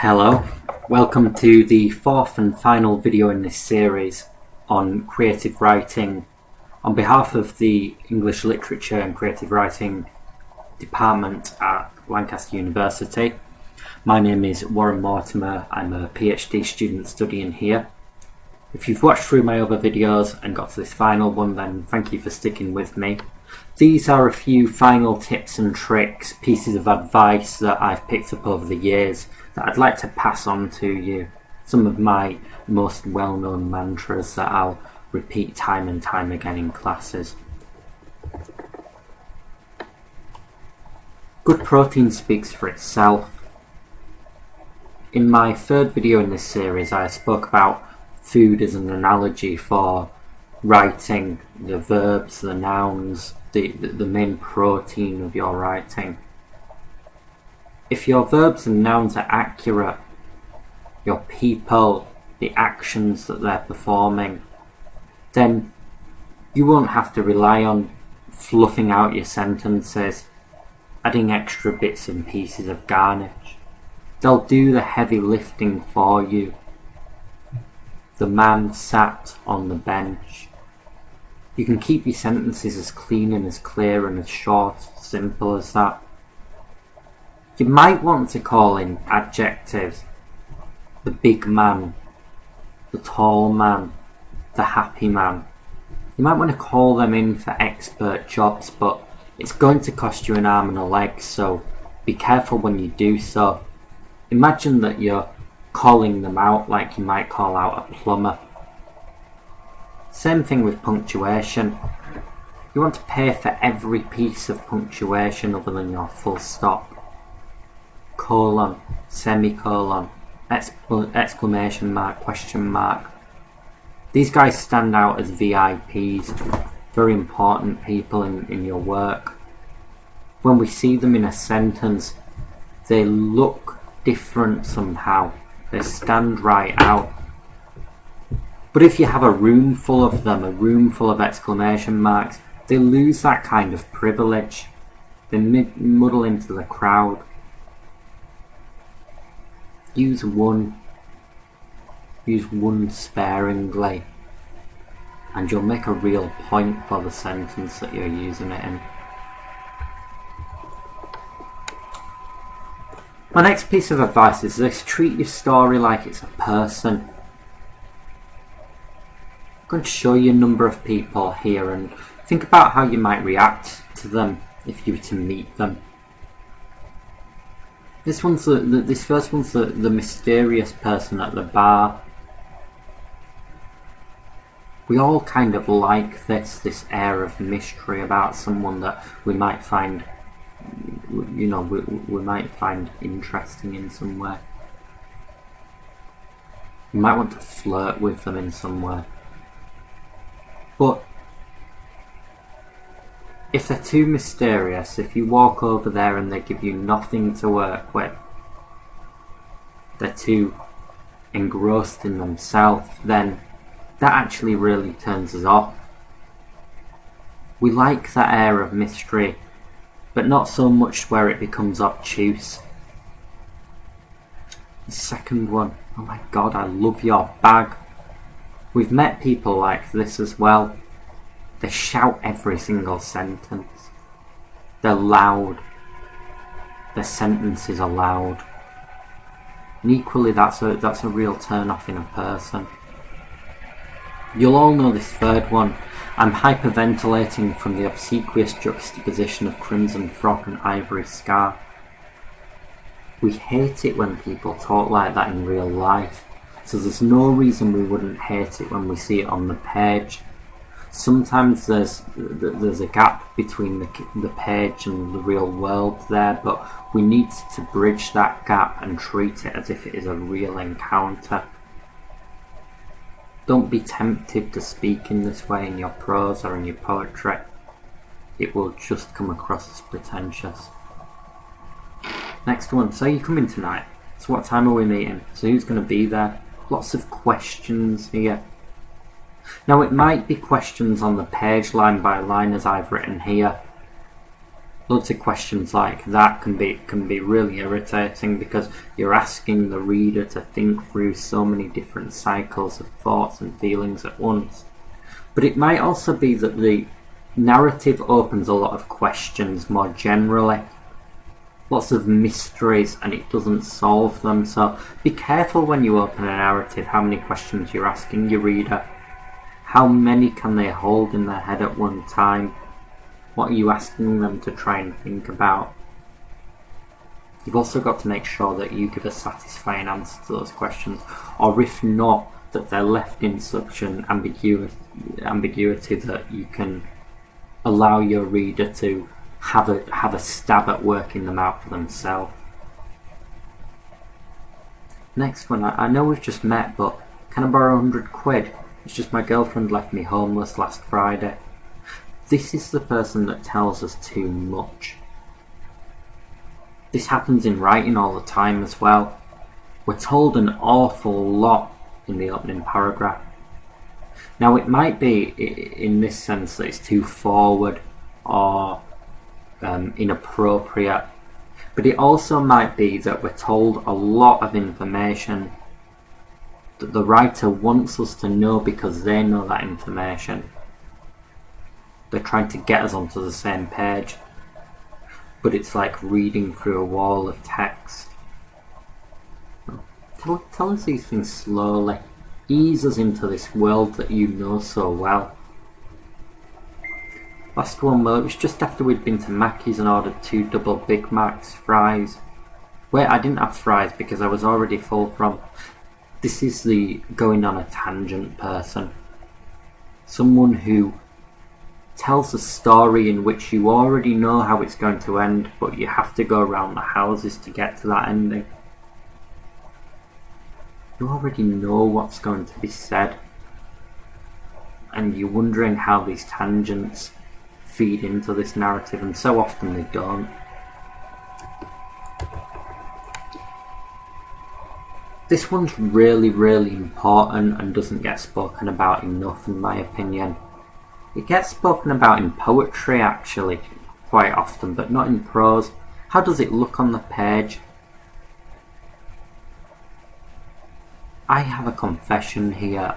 Hello, welcome to the fourth and final video in this series on creative writing. On behalf of the English Literature and Creative Writing Department at Lancaster University, my name is Warren Mortimer. I'm a PhD student studying here. If you've watched through my other videos and got to this final one, then thank you for sticking with me. These are a few final tips and tricks, pieces of advice that I've picked up over the years that I'd like to pass on to you. Some of my most well-known mantras that I'll repeat time and time again in classes. Good protein speaks for itself. In my third video in this series, I spoke about food as an analogy for writing, the verbs, the nouns, the main protein of your writing. If your verbs and nouns are accurate, your people, the actions that they're performing, then you won't have to rely on fluffing out your sentences, adding extra bits and pieces of garnish. They'll do the heavy lifting for you. The man sat on the bench. You can keep your sentences as clean and as clear and as short, simple as that. You might want to call in adjectives: the big man, the tall man, the happy man. You might want to call them in for expert jobs, but it's going to cost you an arm and a leg, so be careful when you do so. Imagine that you're calling them out like you might call out a plumber. Same thing with punctuation. You want to pay for every piece of punctuation other than your full stop, colon, semicolon, exclamation mark, question mark. These guys stand out as VIPs, very important people in your work. When we see them in a sentence, they look different somehow. They stand right out. But if you have a room full of them, a room full of exclamation marks, they lose that kind of privilege. They muddle into the crowd. Use one sparingly, and you'll make a real point for the sentence that you're using it in. My next piece of advice is this: treat your story like it's a person. I'm going to show you a number of people here and think about how you might react to them if you were to meet them. This first one's the mysterious person at the bar. We all kind of like this air of mystery about someone that we might find, we might find interesting in some way. You might want to flirt with them in some way. But if they're too mysterious, if you walk over there and they give you nothing to work with, they're too engrossed in themselves, then that actually really turns us off. We like that air of mystery, but not so much where it becomes obtuse. The second one: oh my god, I love your bag. We've met people like this as well. They shout every single sentence. They're loud. Their sentences are loud. And equally, that's a real turn off in a person. You'll all know this third one. I'm hyperventilating from the obsequious juxtaposition of crimson frock and ivory scarf. We hate it when people talk like that in real life, so there's no reason we wouldn't hate it when we see it on the page. Sometimes there's a gap between the page and the real world there, but we need to bridge that gap and treat it as if it is a real encounter. Don't be tempted to speak in this way in your prose or in your poetry. It will just come across as pretentious. Next one: so you're coming tonight. So what time are we meeting? So who's going to be there? Lots of questions here. Now it might be questions on the page line by line as I've written here, Loads of questions like that can be really irritating because you're asking the reader to think through so many different cycles of thoughts and feelings at once. But it might also be that the narrative opens a lot of questions more generally. Lots of mysteries, and it doesn't solve them. So be careful when you open a narrative how many questions you're asking your reader. How many can they hold in their head at one time? What are you asking them to try and think about? You've also got to make sure that you give a satisfying answer to those questions, or if not, that they're left in such an ambiguity that you can allow your reader to have a stab at working them out for themselves. Next one, I know we've just met, but can I borrow 100 quid? It's just my girlfriend left me homeless last Friday. This is the person that tells us too much. This happens in writing all the time as well. We're told an awful lot in the opening paragraph. Now it might be in this sense that it's too forward or inappropriate, but it also might be that we're told a lot of information that the writer wants us to know because they know that information. They're trying to get us onto the same page, but it's like reading through a wall of text. Tell us these things slowly. Ease us into this world that you know so well. Last one, well, it was just after we'd been to Mackey's and ordered 2 double Big Macs, fries. Wait, I didn't have fries because I was already full from... This is the going on a tangent person. Someone who tells a story in which you already know how it's going to end, but you have to go around the houses to get to that ending. You already know what's going to be said, and you're wondering how these tangents feed into this narrative, and so often they don't. This one's really, really important and doesn't get spoken about enough, in my opinion. It gets spoken about in poetry, actually, quite often, but not in prose. How does it look on the page? I have a confession here.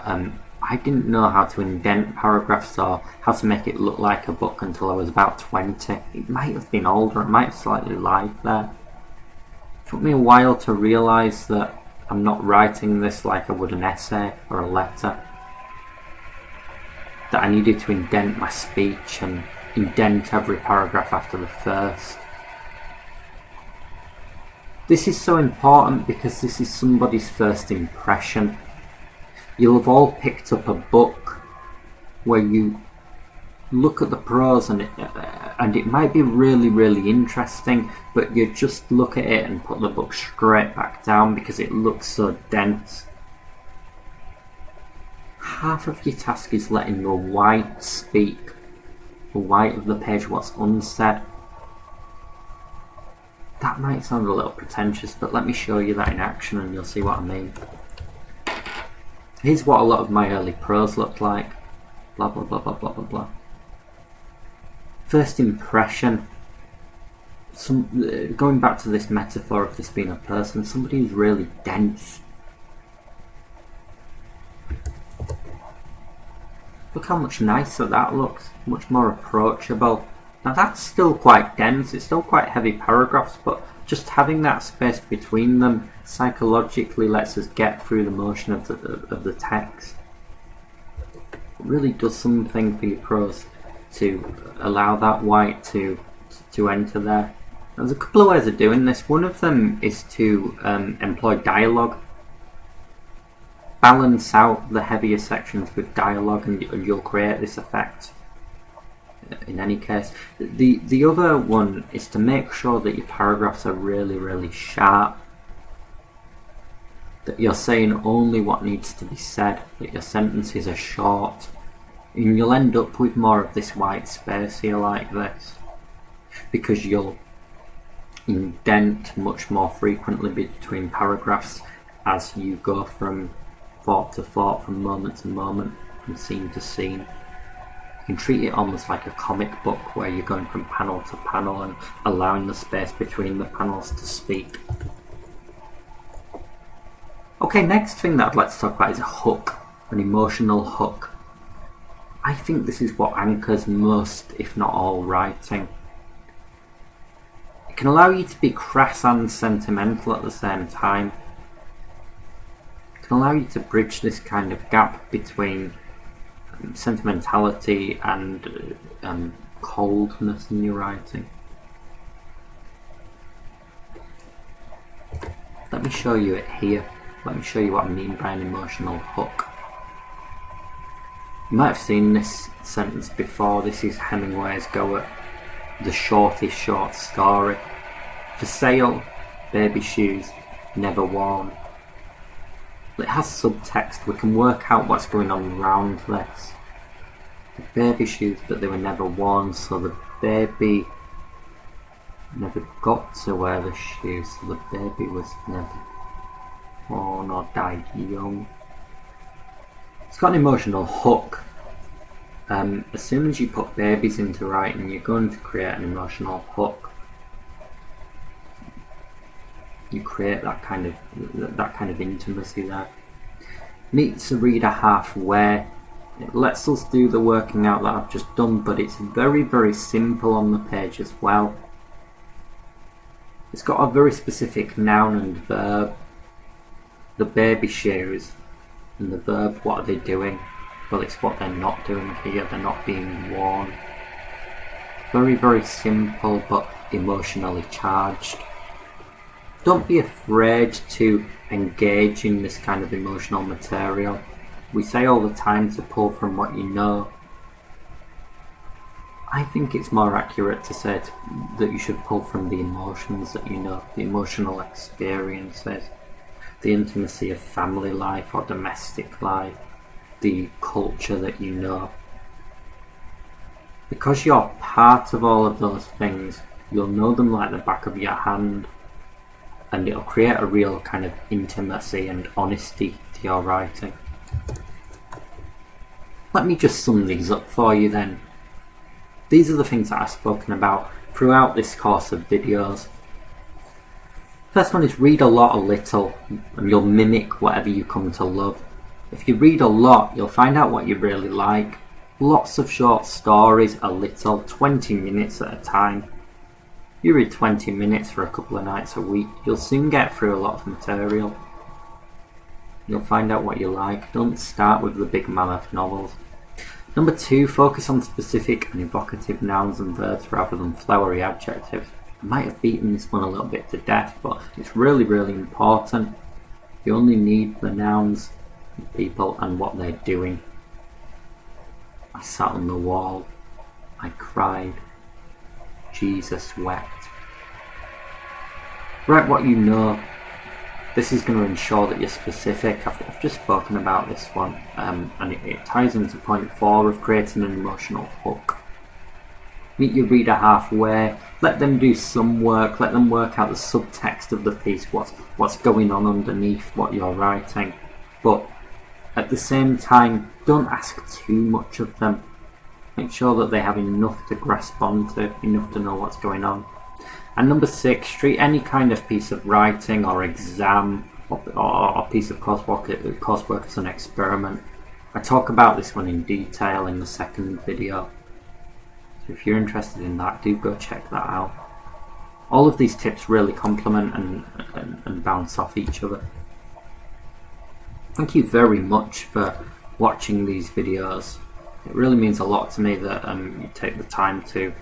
I didn't know how to indent paragraphs or how to make it look like a book until I was about 20. It might have been older, it might have slightly lied there. It took me a while to realise that I'm not writing this like I would an essay or a letter. That I needed to indent my speech and indent every paragraph after the first. This is so important because this is somebody's first impression. You'll have all picked up a book where you look at the prose and it might be really, really interesting, but you just look at it and put the book straight back down because it looks so dense. Half of your task is letting the white speak, the white of the page, what's unsaid. That might sound a little pretentious, but let me show you that in action and you'll see what I mean. Here's what a lot of my early prose looked like. Blah blah blah blah blah blah blah. First impression. Going back to this metaphor of this being a person, somebody who's really dense. Look how much nicer that looks, much more approachable. Now that's still quite dense, it's still quite heavy paragraphs, but just having that space between them psychologically lets us get through the motion of the text. It really does something for your prose to allow that white to enter there. There's a couple of ways of doing this. One of them is to employ dialogue. Balance out the heavier sections with dialogue and you'll create this effect. In any case, the other one is to make sure that your paragraphs are really, really sharp. That you're saying only what needs to be said, that your sentences are short. And you'll end up with more of this white space here like this. Because you'll indent much more frequently between paragraphs as you go from thought to thought, from moment to moment, from scene to scene. You You can treat it almost like a comic book where you're going from panel to panel and allowing the space between the panels to speak. Okay, next thing that I'd like to talk about is a hook, an emotional hook. I think this is what anchors most, if not all, writing. It can allow you to be crass and sentimental at the same time. It can allow you to bridge this kind of gap between sentimentality and coldness in your writing. Let me show you it here. Let me show you what I mean by an emotional hook. You might have seen this sentence before. This is Hemingway's go at the shortest short story. For sale, baby shoes, never worn. It has subtext. We can work out what's going on around this. The baby shoes, but they were never worn, so the baby never got to wear the shoes, so the baby was never born or died young. It's got an emotional hook. As soon as you put babies into writing, you're going to create an emotional hook. You create that kind of intimacy there. Meets the reader halfway. It lets us do the working out that I've just done, but it's very, very simple on the page as well. It's got a very specific noun and verb. The baby shoes and the verb, what are they doing? Well, it's what they're not doing here. They're not being worn. Very, very simple but emotionally charged. Don't be afraid to engage in this kind of emotional material. We say all the time to pull from what you know. I think it's more accurate to say that you should pull from the emotions that you know, the emotional experiences, the intimacy of family life or domestic life, the culture that you know. Because you're part of all of those things, you'll know them like the back of your hand, and it'll create a real kind of intimacy and honesty to your writing. Let me just sum these up for you then. These are the things that I've spoken about throughout this course of videos. First one is read a lot, a little, and you'll mimic whatever you come to love. If you read a lot, you'll find out what you really like. Lots of short stories, a little, 20 minutes at a time. You read 20 minutes for a couple of nights a week, you'll soon get through a lot of material. You'll find out what you like. Don't start with the big mammoth novels. Number 2, focus on specific and evocative nouns and verbs rather than flowery adjectives. I might have beaten this one a little bit to death, but it's really, really important. You only need the nouns, the people, and what they're doing. I sat on the wall. I cried. Jesus wept. Write what you know. This is going to ensure that you're specific. I've just spoken about this one, and it ties into point 4 of creating an emotional hook. Meet your reader halfway. Let them do some work. Let them work out the subtext of the piece, what's going on underneath what you're writing. But at the same time, don't ask too much of them. Make sure that they have enough to grasp onto, enough to know what's going on. And number 6, treat any kind of piece of writing or exam or piece of coursework as an experiment. I talk about this one in detail in the second video. So if you're interested in that, do go check that out. All of these tips really complement and bounce off each other. Thank you very much for watching these videos. It really means a lot to me that you take the time to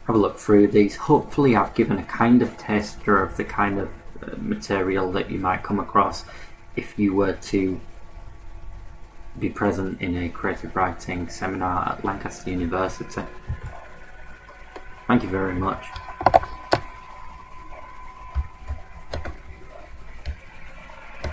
have a look through these. Hopefully I've given a kind of taster of the kind of material that you might come across if you were to be present in a creative writing seminar at Lancaster University. Thank you very much.